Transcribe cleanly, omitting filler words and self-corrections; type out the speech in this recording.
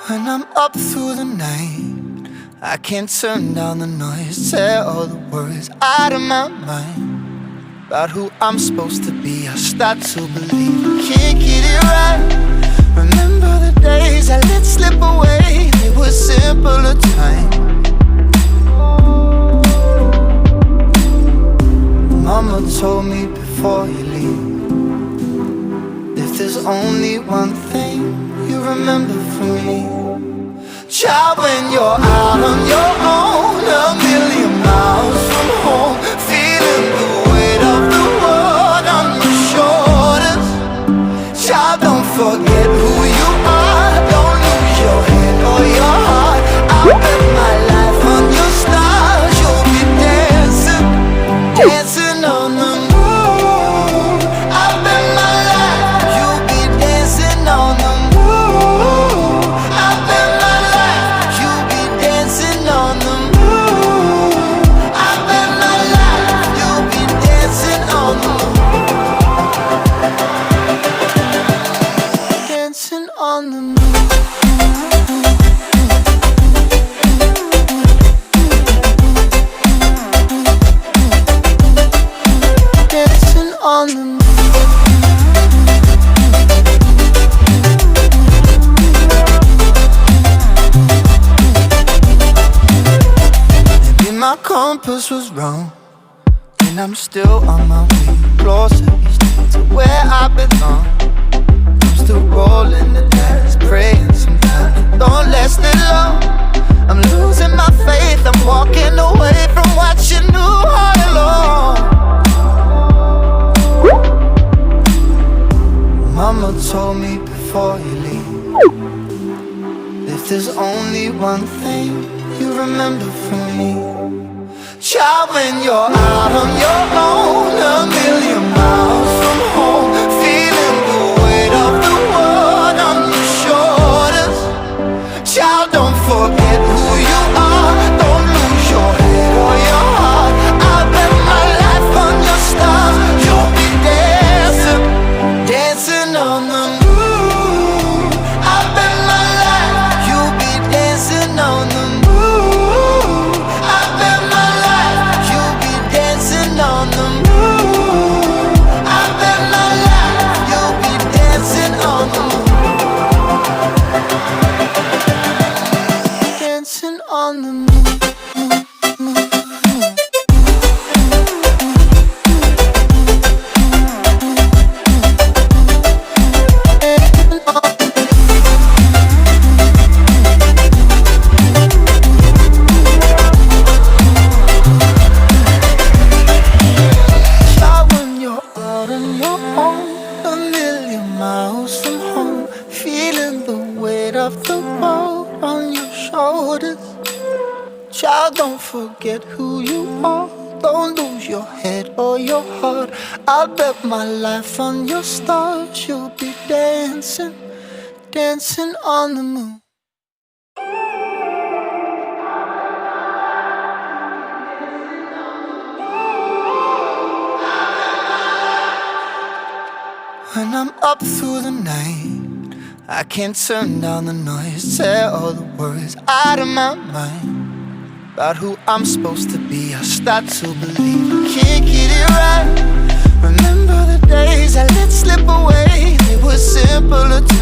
When I'm up through the night, I can't turn down the noise, tear all the worries out of my mind. About who I'm supposed to be, I start to believe I can't get it right. Remember the days I let slip away, they were simpler times. Mama told me before you leave, if there's only one thing you remember from me, child, when you're out on your own, a million miles from home, feeling the weight of the world on your shoulders. Child, don't forget who you are, don't lose your head or your heart. I'll bet my life on your stars, you'll be dancing, dancing on the moon. I'll bet my life you'll be dancing on the moon. I'll bet my life you'll be dancing on the moon. I'll bet my life you'll be dancing on the moon. Dancing on the moon. Dancing on the moon. Maybe my compass was wrong, and I'm still on my way closer each day to where I belong. I'm still rolling the dice, praying sometimes it don't last that long. I'm losing my faith, I'm walking away from what you knew all along. Mama told me before you leave, if there's only one thing you remember from me, child, when you're out on your own, a million miles from home, feeling the weight of the world on your shoulders. Child, don't forget who you are, don't lose your head or your heart. I'll bet my life on your stars, you'll be dancing, dancing on the moon. I'll bet my life you'll be dancing on the moon. I'll bet my life you'll be dancing on the moon. I'll bet my life you'll be dancing on the moon. Dancing on the moon. Child, when you're out on your own, a million miles from home, feeling the weight of the world on your shoulders. Child, don't forget who you are, don't lose your head or your heart. I'll bet my life on your stars, you'll be dancing, dancing on the moon. When I'm up through the night, I can't turn down the noise, tear all the worries out of my mind. About who I'm supposed to be, I start to believe I can't get it right. Remember the days I let slip away, they were simpler times.